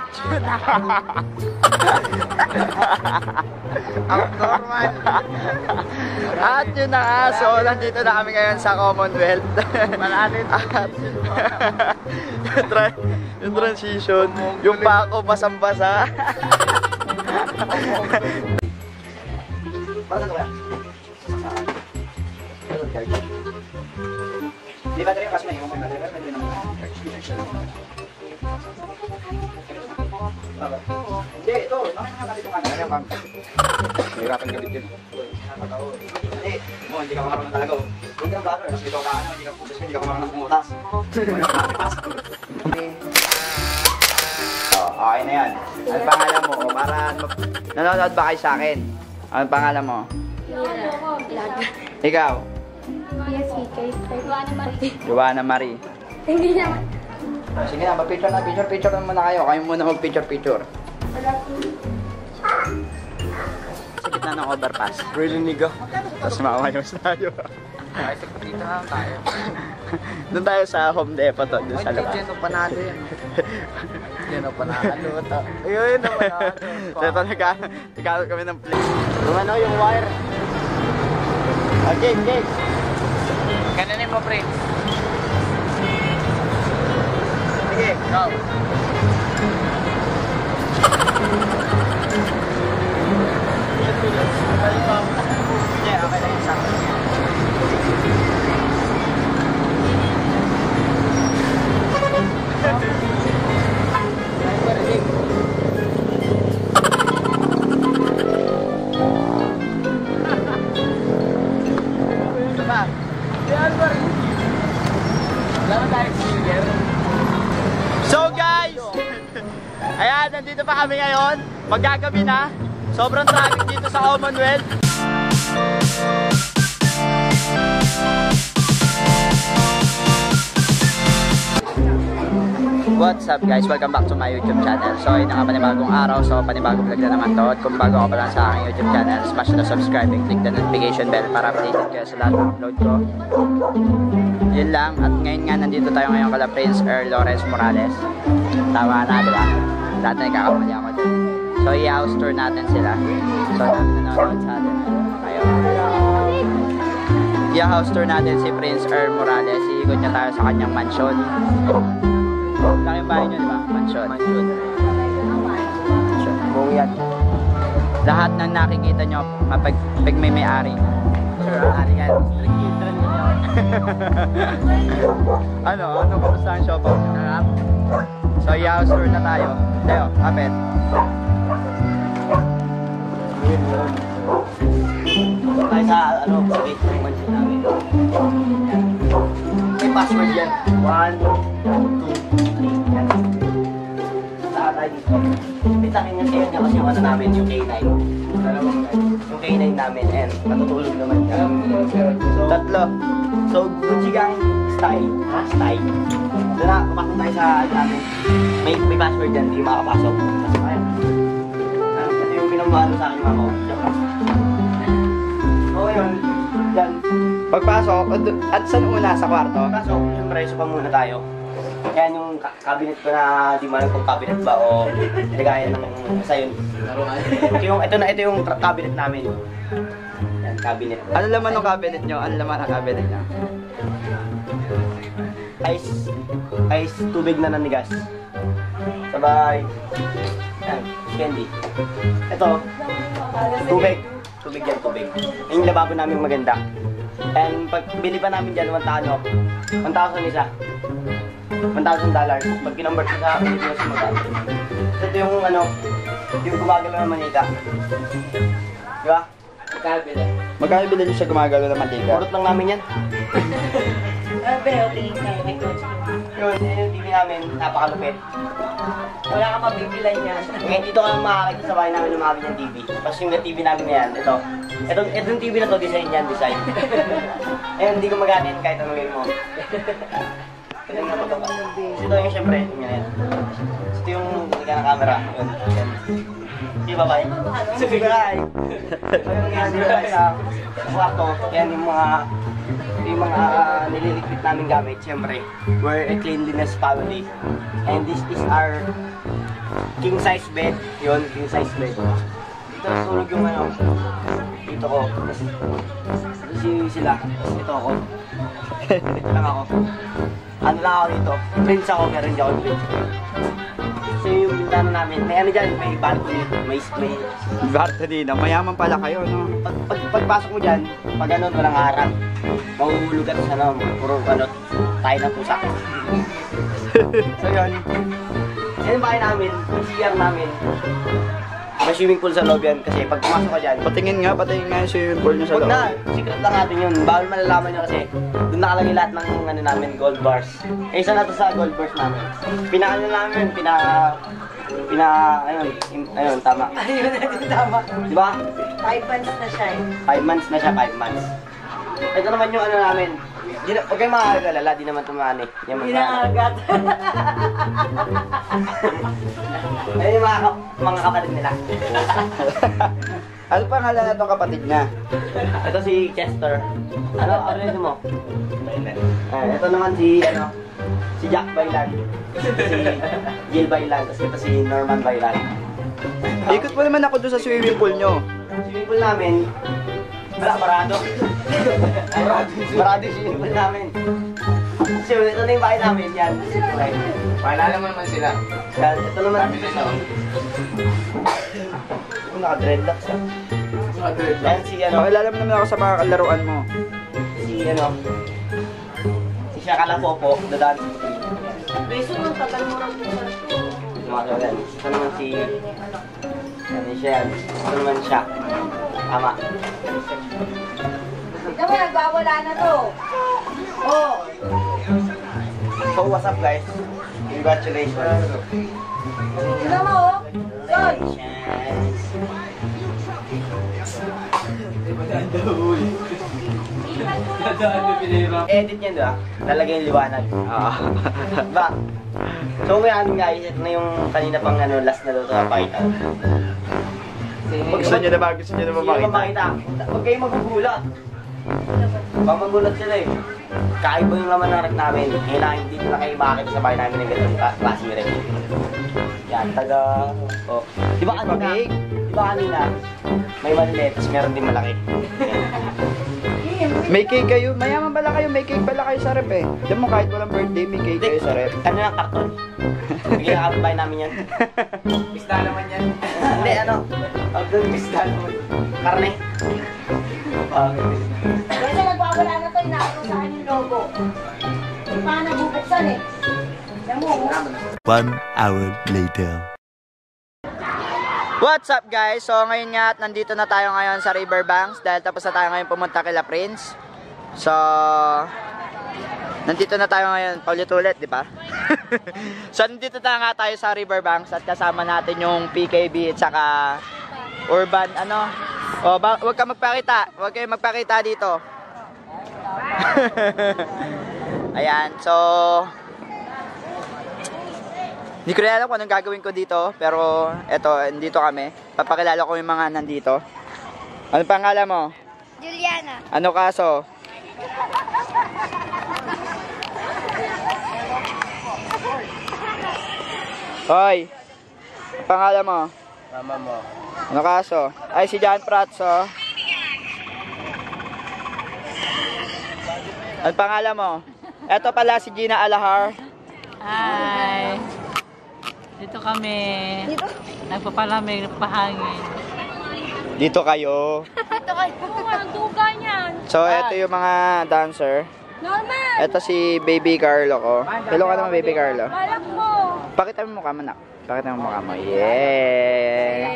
At yun na. Normal. At yun na nga. So, nandito na kami ngayon sa Commonwealth. Malalim. Yung transition. Yung pako basang-basa. Di ba tayo kasi may yung hindi, ito. Nakakakabit yung ano. Hirapan ka din. Hindi ka marunong talaga. Hindi ka vlogger. Hindi ka marunong. Hindi ka marunong pumutas. Okay na yan. Ano pangalan mo? Para nanonood ba kayo sa akin? Ano pangalan mo? Ikaw? Joanna Marie. Hindi naman. Sige na, mag-picture na. Picture na muna kayo. Kayo muna mag-picture. Sa gitna ng overpass. Really nigga. Tapos makakayos tayo. Ay, dito na tayo. Doon tayo sa Home Depot to. Doon sa labas. Diyan panalo yan. Diyan panalo. Ayun na panalo. Ito nagkaroon kami ng play. Lumano yung wire. Okay, okay. Kananin mo, pre. Sige, go. Yeah, okay lang yung sakto. So guys, ayan, nandito pa kami ngayon. Magagabi na. Sobrang traffic dito sa Commonwealth. What's up guys? Welcome back to my YouTube channel. So yun ang panibagong araw. So panibagong vlog na naman to. At kung bago ka pa lang sa aking YouTube channel, smash na subscribe and click the notification bell para updated kayo sa lahat ng upload ko. Yun lang. At ngayon nga nandito tayo ngayon kala Prince Earl Lawrence Morales. Tama na, diba? Lahat na nagkakamali ako dun. So i-house tour natin sila. So nanonood sa atin. Ayun. I-house tour natin si Prince Earl Morales. Iikot niya tayo sa kanyang mansion. Lang yung bahay nyo, di ba? Mansion. Mansion. Buong yan. Lahat ng nakikita nyo, pag may-ari. Sure, ari yan. Ano? Kamusta ang shop out nyo? So, i-house tour na tayo. Tayo, kapit. Tayo sa, sa gate ng mansion namin. May password yan. 1, 2, 3. Yan. Saka tayo dito. Pitakin nyo kayo niya kasi yung ano namin, yung K9. Yung K9 namin, and matutulog naman siya. So, tatlo. So, Gucci Gang style. Ha? Style. Doon na, pumasok tayo sa namin. May password yan, hindi makapasok. Ayan. Ito yung pinamahalo sa akin, mama ko. So, yun. Yan. Pagpasok, at saan una? Sa kwarto? Pagpasok, siyempre, pa muna tayo. Yan yung cabinet ko na di man kung cabinet ba o ligaya ng sa yun. Ito yung cabinet namin. Yan, cabinet. Ano laman ng cabinet nyo? Ano laman ng cabinet nyo? Ice tubig na nanigas. Sabay. Yan, candy. Ito, tubig. Tubig yan, tubig. Yung lababo namin maganda. And pag bili pa namin dyan, 1,000 isa. $1,000. Pag kinonvert ko sa Pilipinas, magkano. Ito yung yung gumagalaw ng manika. Di ba? Magkano bilhin nyo siya gumagalaw ng manika? Urot lang namin yan. Pero tingin kayo, may coach. Yun yung TV namin, napakalupit. Wala ka mabibilan yan. Ngayon dito ka lang makakita sa bahay namin ng mga ganyang TV. Tapos yung TV namin na yan, ito yung TV na to, design yan, design. Ayun, hindi ko maganin kahit anong gawin mo. Ito yung syempre, yan. Ito yung liga ng camera. Yun, yan. Sige, bye-bye. Sige, bye! Ayun nga, dito tayo sa kwarto. Yan yung mga yung mga nililigpit namin gamit, syempre, we're a cleanliness family. And this is our king size bed. Yun, king size bed. Dito tulog yung ano, dito ko. Tapos sila, tapos ito ako. Dito lang ako. Ano lang ako dito, prince ako, pero hindi ako prince. Kasi yung bintana namin, may ano dyan, may balcony, may Balcony na. Mayaman pala kayo, no? pagpasok mo dyan, pag ganun, walang harap. Mahuhulog at ano, puro ano, tayo ng pusa. So yun, yan yung bahay namin, yung CR namin. May swimming pool sa loob yan kasi pag pumasok ka dyan, Patingin nga yung swimming pool nyo sa huwag loob. na, secret lang natin yun. Bawal malalaman nyo kasi doon nakalagay lahat ng ano namin, gold bars. Eh, isa na to sa gold bars namin. Pinaka namin, ayun, tama. Ayun na din tama. Di ba? 5 months na siya eh. 5 months na siya, 5 months. Ito naman yung ano namin. Huwag kayong makakalala, di naman tumani. Pinakagat. Ayun yung mga kapatid nila. Ano pangalan na itong kapatid niya? Ito si Chester. Ano rin mo? Ito naman si Jack Bailan. Si Jill Bailan. Tapos ito si Norman Bailan. Ikot mo naman ako doon sa swimming pool nyo. Swimming pool namin, wala, marado. Marado yung swimming pool namin. So, ito na yung bahay namin, yan. Okay. Paalala mo naman sila. Yan, ito naman. Naka-dreadlocks ah. Yan si Pakilala mo naman ako sa mga kalaruan mo. si Shaka Lapopo, the dancing queen. Beso ng tatal mo lang yung sarap. Ito naman si, ano siya yan. Ito naman siya. Tama. Ito mo, nagwawala na to. Oh. So, what's up guys? Congratulations. Ito mo, oh. Yun. Edit niya diba? Lalagay yung liwanag. Diba? So ngayon guys, ito na yung kanina pang last na luto na pakita. Gusto nyo na ba? Gusto nyo na ba Sino makita? makita? Huwag kayong magugulat. Baka magulat sila eh. Kakaiba yung laman ng rep namin. Ngayon na hindi na kayo makakita sa bahay namin ng ganun klase yung rep. Yan, taga... Oh. Di ba kanina? May maliit, tapos meron din malaki. May cake kayo. Mayaman pala kayo. May cake pala kayo sa rep eh. Alam mo kahit walang birthday, may cake kayo sa rep. Ano yung karton? Bigyan na kapit bahay namin yan. Pista naman yan. Hindi, Pag doon, pista naman. Karne. Kasi nagwawala na to, inaano saan yung logo. Hindi pa nabubuksan eh. Alam mo, 1 hour later. What's up guys? So ngayon nga at nandito na tayo ngayon sa Riverbanks dahil tapos na tayo ngayon pumunta kila Prince. So nandito na tayo ngayon, paulit-ulit, di ba? So nandito na nga tayo sa Riverbanks at kasama natin yung PKB at saka Urban wag ka magpakita. Wag kayo magpakita dito. Ayan, so hindi ko rin alam kung anong gagawin ko dito, pero eto, nandito kami. Papakilala ko yung mga nandito. Ano pangalan mo? Juliana. Ano kaso? Hoy! Ano pangalan mo? Mama mo. Ano kaso? Ay, si John Prats, oh. Ano pangalan mo? Eto pala si Gina Alahar. Hi! Dito kami. Nagpapalamig ng pahangin. Dito kayo. Ito kayo. Ang duga niyan. So, eto yung mga dancer. Norman! Eto si Baby Carlo ko. Hello ka naman, Baby Carlo. Balak mo. Pakita mo mukha mo, nak. Pakita mo mukha mo. Yeah!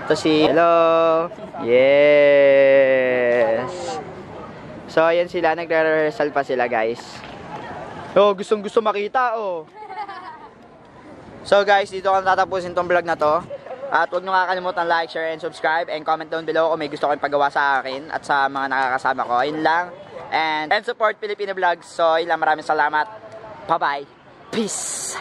Ito si... Hello! Yes! So, ayan sila. Nagre-rehearsal pa sila, guys. Oh, gustong gusto makita, oh. So, guys, dito ko tatapusin tong vlog na to. At huwag nyo kakalimutan like, share, and subscribe. And comment down below kung may gusto kayong pagawa sa akin at sa mga nakakasama ko. Yun lang. And support Filipino Vlogs. So, yun lang. Maraming salamat. Bye-bye. Peace!